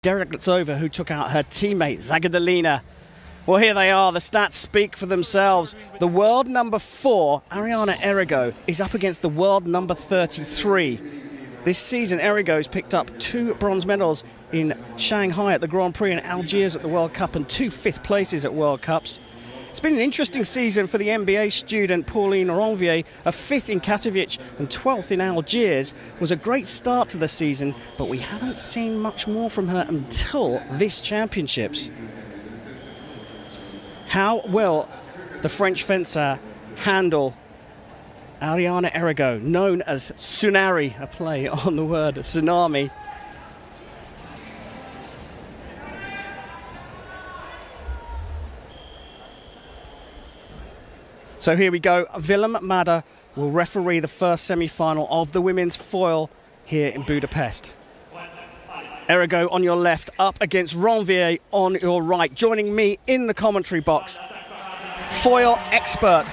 Derrickova, who took out her teammate Zagadalina. Well, here they are. The stats speak for themselves. The world number 4, Arianna Errigo, is up against the world number 33. This season, Errigo has picked up 2 bronze medals in Shanghai at the Grand Prix and Algiers at the World Cup and 2 5th places at World Cups. It's been an interesting season for the MBA student Pauline Ranvier. A 5th in Katowice and 12th in Algiers was a great start to the season, but we haven't seen much more from her until this championships. How will the French fencer handle Arianna Errigo, known as Tsunami, a play on the word tsunami? So here we go. Willem Madder will referee the first semi-final of the women's foil here in Budapest. Errigo on your left, up against Ranvier on your right. Joining me in the commentary box, foil expert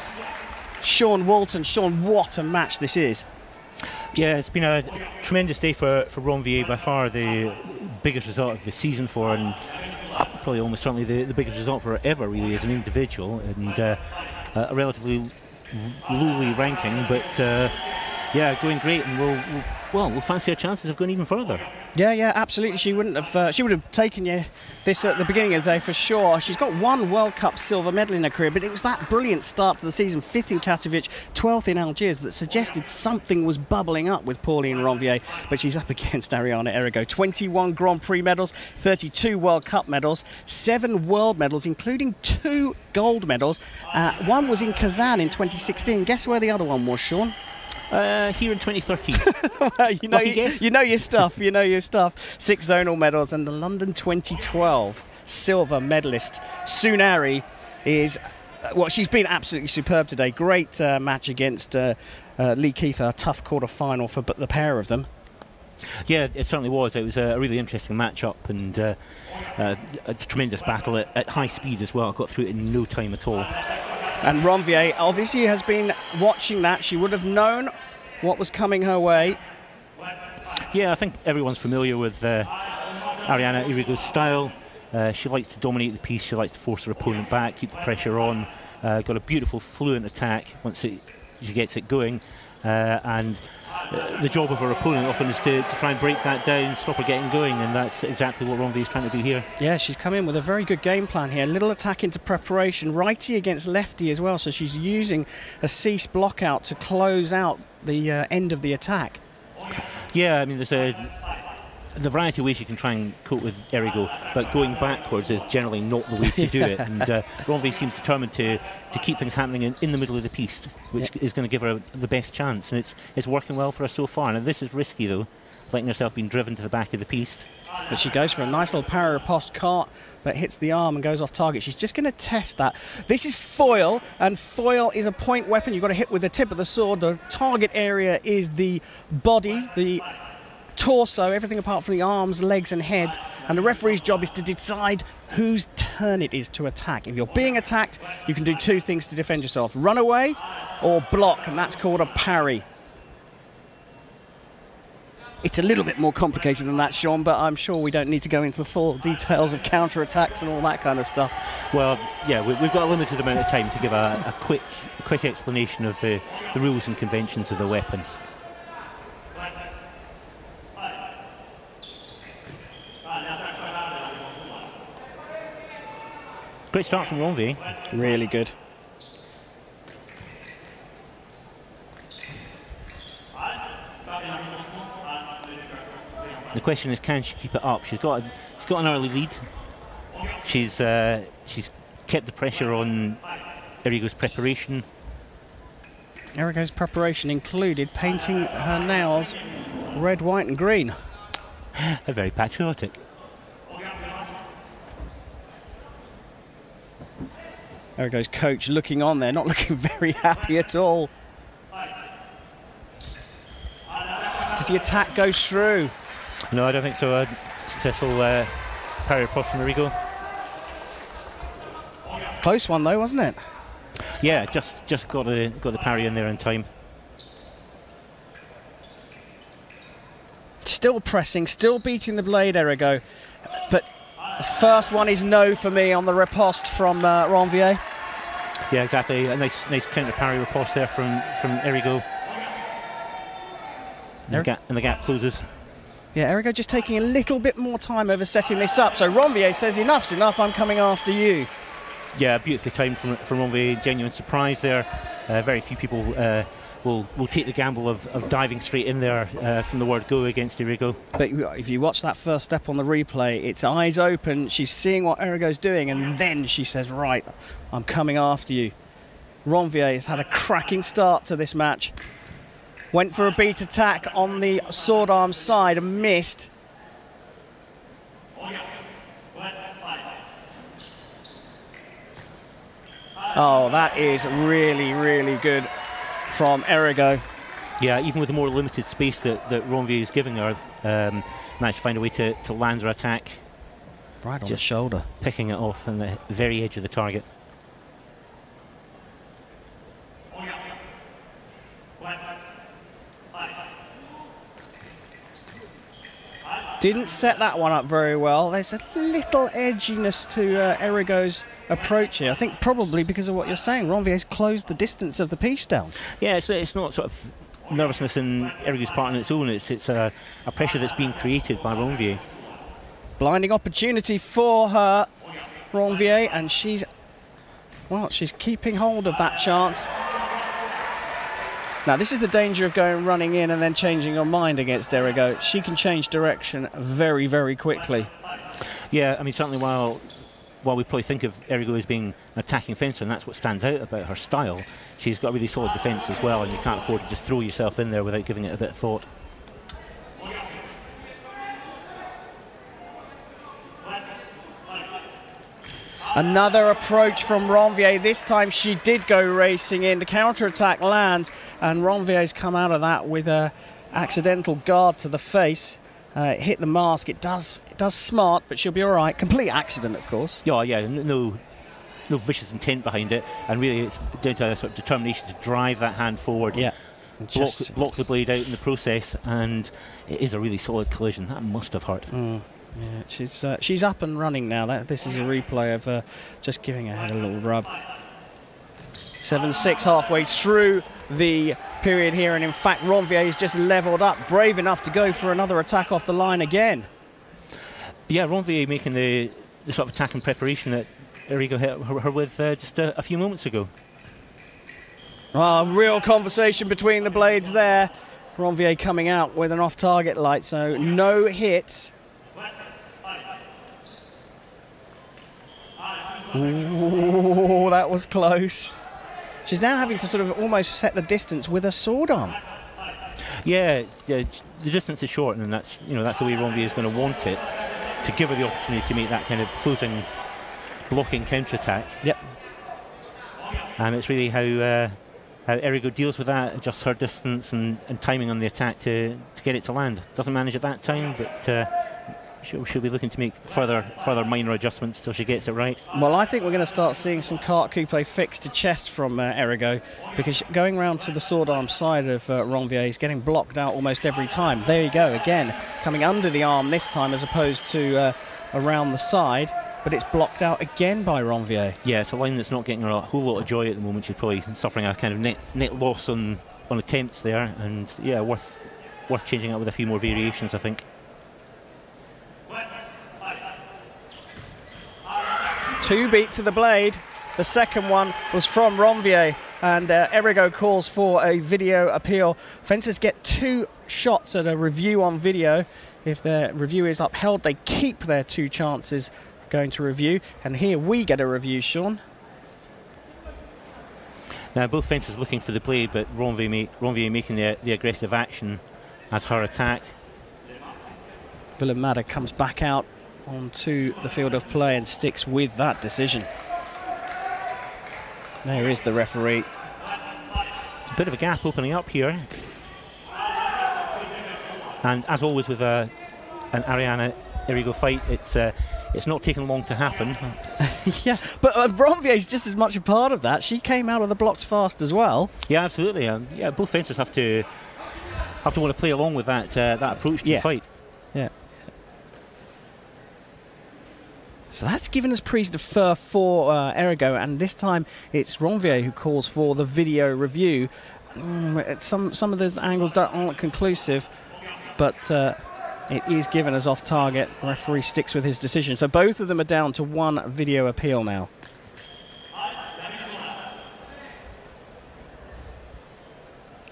Sean Walton. Sean, what a match this is. Yeah, it's been a tremendous day for Ranvier, by far the biggest result of the season for her, and probably almost certainly the biggest result for her ever, really, as an individual, and a relatively lowly ranking, but yeah, going great, and we'll fancy our chances of going even further. Yeah, absolutely. She would have taken you this at the beginning of the day for sure. She's got 1 World Cup silver medal in her career, but it was that brilliant start to the season, 5th in Katowice, 12th in Algiers, that suggested something was bubbling up with Pauline Ranvier. But she's up against Arianna Errigo. 21 Grand Prix medals, 32 World Cup medals, 7 world medals, including 2 gold medals. One was in Kazan in 2016. Guess where the other one was, Sean? Here in 2013. Well, you know your stuff. You know your stuff. 6 zonal medals, and the London 2012 silver medalist Tsunami is, well, she's been absolutely superb today. Great match against Lee Kiefer, a tough quarter-final for the pair of them. Yeah, it certainly was. It was a really interesting match-up, and a tremendous battle at high speed as well. I got through it in no time at all. And Ranvier obviously has been watching that. She would have known what was coming her way. Yeah, I think everyone's familiar with Arianna Errigo's style. She likes to dominate the piece. She likes to force her opponent back, keep the pressure on. Got a beautiful, fluent attack once she gets it going. And the job of her opponent often is to try and break that down, stop her getting going, and that's exactly what Ranvier is trying to do here. Yeah, she's come in with a very good game plan here. Little attack into preparation, righty against lefty as well, so she's using a cease block out to close out the end of the attack. Yeah, I mean, there's the variety of ways you can try and cope with Errigo, but going backwards is generally not the way to do it, and Ranvier seems determined to keep things happening in the middle of the piste, which is going to give her the best chance, and it's working well for her so far. Now this is risky though, letting herself being driven to the back of the piste. But she goes for a nice little para-riposte cart that hits the arm and goes off target. She's just going to test that. This is foil, and foil is a point weapon. You've got to hit with the tip of the sword. The target area is the body, the torso, everything apart from the arms, legs and head, and the referee's job is to decide whose turn it is to attack. If you're being attacked, you can do 2 things to defend yourself: run away or block, and that's called a parry. It's a little bit more complicated than that, Sean, but I'm sure we don't need to go into the full details of counter-attacks and all that kind of stuff. Well, yeah, we've got a limited amount of time to give a quick explanation of the rules and conventions of the weapon. Great start from Ranvier. Really good. The question is, can she keep it up? She's got an early lead. She's kept the pressure on Errigo's preparation. Errigo's preparation included painting her nails red, white and green. Very patriotic. Errigo's coach looking on there, not looking very happy at all. Does the attack go through? No, I don't think so. Successful parry riposte from Errigo. Close one though, wasn't it? Yeah, just got the parry in there in time. Still pressing, still beating the blade, Errigo. But the first one is no for me on the riposte from Ranvier. Yeah, exactly. A nice counter parry riposte there from Errigo. And the gap closes. Yeah, Errigo just taking a little bit more time over setting this up. So Ranvier says, enough's enough, I'm coming after you. Yeah, beautifully timed from Ranvier. Genuine surprise there. Very few people will take the gamble of diving straight in there from the word go against Errigo. But if you watch that first step on the replay, it's eyes open, she's seeing what Errigo's doing, and then she says, right, I'm coming after you. Ranvier has had a cracking start to this match. Went for a beat attack on the sword arm side and missed. Oh, that is really, really good from Errigo. Yeah, even with the more limited space that Ranvier is giving her, managed to find a way to land her attack. Right on the shoulder. Picking it off on the very edge of the target. Didn't set that one up very well. There's a little edginess to Errigo's approach here. I think probably because of what you're saying. Ranvier's closed the distance of the piece down. Yeah, it's not sort of nervousness in Errigo's part on its own. It's a pressure that's being created by Ranvier. Blinding opportunity for her, Ranvier, and she's keeping hold of that chance. Now, this is the danger of going running in and then changing your mind against Errigo. She can change direction very, very quickly. Yeah, I mean, certainly while we probably think of Errigo as being an attacking fencer, and that's what stands out about her style, she's got a really solid defence as well, and you can't afford to just throw yourself in there without giving it a bit of thought. Another approach from Ranvier. This time she did go racing in. The counter-attack lands, and Ranvier's come out of that with a accidental guard to the face. Hit the mask. It does smart, but she'll be all right. Complete accident, of course. Yeah, no vicious intent behind it, and really it's down to a sort of determination to drive that hand forward. Yeah. Block the blade out in the process, and it is a really solid collision. That must have hurt. Yeah, she's up and running now. This is a replay of just giving her head a little rub. 7-6 halfway through the period here, and in fact Ranvier has just levelled up, brave enough to go for another attack off the line again. Yeah, Ranvier making the sort of attack and preparation that Errigo hit her with just a few moments ago. Real conversation between the blades there. Ranvier coming out with an off-target light, so no hits. Ooh, that was close. She's now having to sort of almost set the distance with a sword arm. Yeah, the distance is short, and that's the way Ranvier is going to want it, to give her the opportunity to make that kind of closing, blocking counter-attack. Yep. And it's really how Errigo deals with that, adjusts her distance and timing on the attack to get it to land. Doesn't manage at that time, but she'll be looking to make further minor adjustments till she gets it right. Well, I think we're going to start seeing some carte coupe fixed to chest from Errigo, because going round to the sword arm side of Ranvier is getting blocked out almost every time. There you go, again, coming under the arm this time as opposed to around the side, but it's blocked out again by Ranvier. Yeah, it's a line that's not getting her a whole lot of joy at the moment. She's probably suffering a kind of net loss on attempts there, and yeah, worth changing up with a few more variations, I think. 2 beats of the blade. The second one was from Ranvier, and Errigo calls for a video appeal. Fencers get 2 shots at a review on video. If their review is upheld, they keep their 2 chances going to review. And here we get a review, Sean. Now both fencers looking for the blade, but Ranvier making the aggressive action as her attack. Villamada comes back out onto the field of play and sticks with that decision. There is the referee. It's a bit of a gap opening up here, and as always with an Arianna Errigo fight, it's not taking long to happen. Yes, but Ranvier is just as much a part of that. She came out of the blocks fast as well. Yeah, absolutely. Yeah, both fencers have to want to play along with that approach to the fight. Yeah. So that's given us prise de feu for Errigo, and this time it's Ranvier who calls for the video review. Some of those angles aren't conclusive, but it is given as off target. The referee sticks with his decision. So both of them are down to one video appeal now.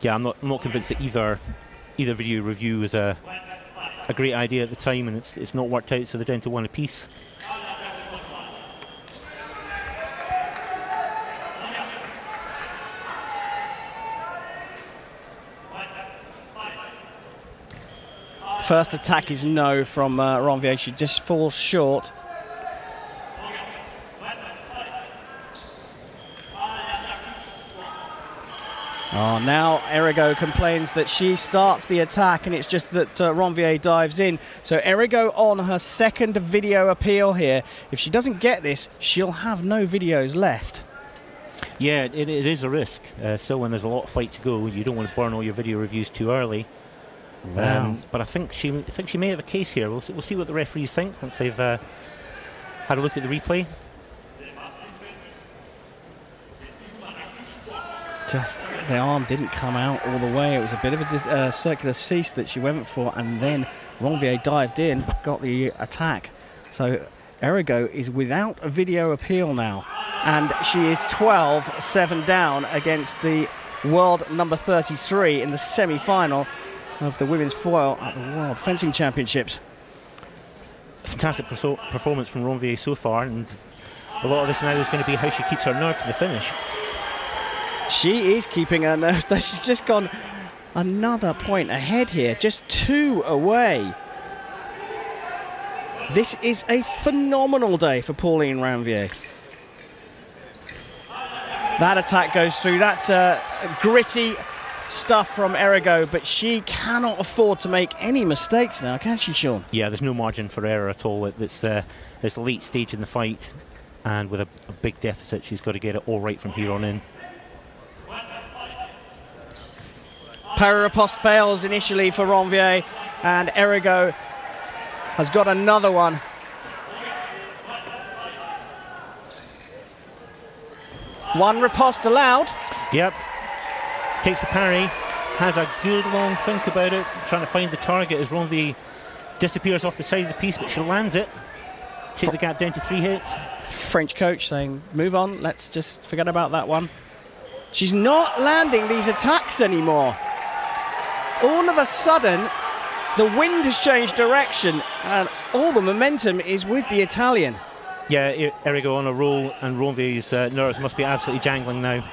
Yeah, I'm not convinced that either video review was a great idea at the time, and it's not worked out, so they're down to one apiece. First attack is no from Ranvier. She just falls short. Oh, now Errigo complains that she starts the attack, and it's just that Ranvier dives in. So Errigo on her second video appeal here. If she doesn't get this, she'll have no videos left. Yeah, it is a risk. Still, when there's a lot of fight to go, you don't want to burn all your video reviews too early. Wow. But I think she may have a case here. We'll see what the referees think once they've had a look at the replay. Just the arm didn't come out all the way. It was a bit of a circular cease that she went for, and then Ranvier dived in, got the attack. So Errigo is without a video appeal now, and she is 12-7 down against the world number 33 in the semi-final of the women's foil at the World Fencing Championships. Fantastic performance from Ranvier so far, and a lot of this now is going to be how she keeps her nerve to the finish. She is keeping her nerve. She's just gone another point ahead here, just 2 away. This is a phenomenal day for Pauline Ranvier. That attack goes through. That's gritty stuff from Errigo, but she cannot afford to make any mistakes now, can she, Sean? Yeah, there's no margin for error at all. It's a late stage in the fight, and with a big deficit, she's got to get it all right from here on in. Para-riposte fails initially for Ranvier, and Errigo has got another one. One riposte allowed. Yep. Takes the parry, has a good long think about it, trying to find the target as Ranvier disappears off the side of the piece, but she lands it. Take the gap down to 3 hits. French coach saying, move on, let's just forget about that one. She's not landing these attacks anymore. All of a sudden, the wind has changed direction, and all the momentum is with the Italian. Yeah, Errigo on a roll, and Ranvier's nerves must be absolutely jangling now.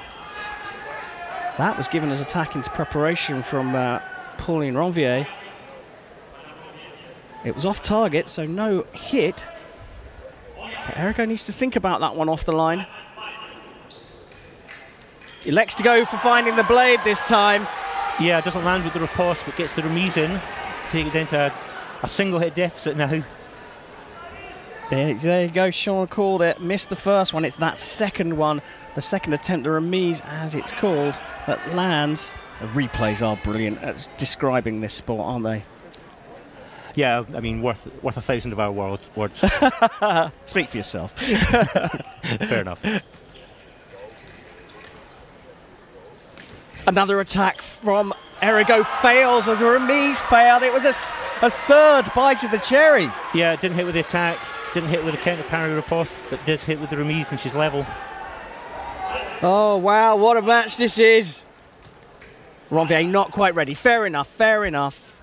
That was given as attack into preparation from Pauline Ranvier. It was off target, so no hit. But Errigo needs to think about that one off the line. Elects to go for finding the blade this time. Yeah, it doesn't land with the riposte, but gets the remise in. Take it down to a single hit deficit now. There you go, Sean called it. Missed the first one. It's that second one, the second attempt, the remise as it's called, that lands. The replays are brilliant at describing this sport, aren't they? Yeah, I mean, worth 1,000 of our words. Speak for yourself. Fair enough. Another attack from Errigo fails, and the remise failed. It was a third bite of the cherry. Yeah, it didn't hit with the attack, didn't hit with the counter parry riposte, but did hit with the remise, and she's level. Oh, wow, what a match this is. Ranvier not quite ready. Fair enough, fair enough.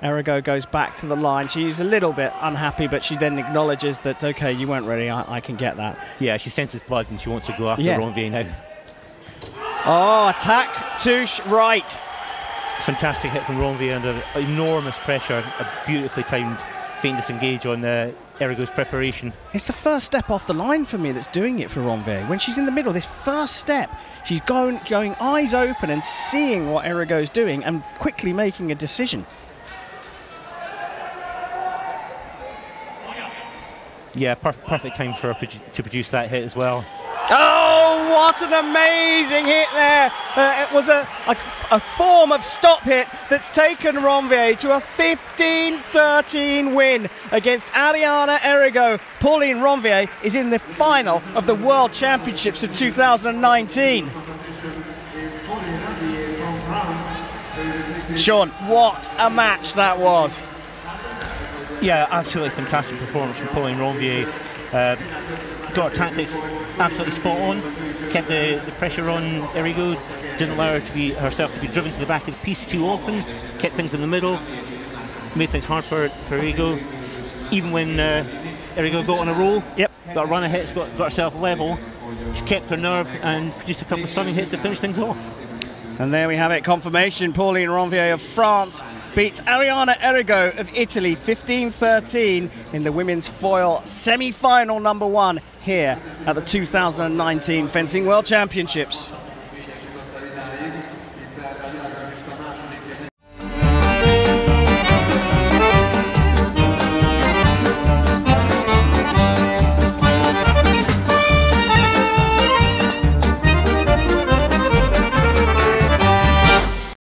Errigo goes back to the line. She's a little bit unhappy, but she then acknowledges that, okay, you weren't ready, I can get that. Yeah, she senses blood, and she wants to go after Ranvier now. Oh, attack, touche, right. Fantastic hit from Ranvier under enormous pressure. A beautifully timed feint disengage on Errigo's preparation. It's the first step off the line for me that's doing it for Ranvier. When she's in the middle, this first step, she's going eyes open and seeing what Errigo's doing and quickly making a decision. Yeah, perfect time for her to produce that hit as well. Oh! Oh, what an amazing hit there. It was a form of stop hit that's taken Ranvier to a 15-13 win against Arianna Errigo. Pauline Ranvier is in the final of the World Championships of 2019. Sean, what a match that was. Yeah, absolutely fantastic performance from Pauline Ranvier. Got her tactics absolutely spot on, kept the pressure on Errigo, didn't allow her herself to be driven to the back of the piece too often, kept things in the middle, made things hard for Errigo. Even when Errigo got on a roll, got a run of hits, got herself level, she kept her nerve and produced a couple of stunning hits to finish things off. And there we have it, confirmation. Pauline Ranvier of France beats Arianna Errigo of Italy 15-13 in the women's foil semi-final #1 here at the 2019 Fencing World Championships.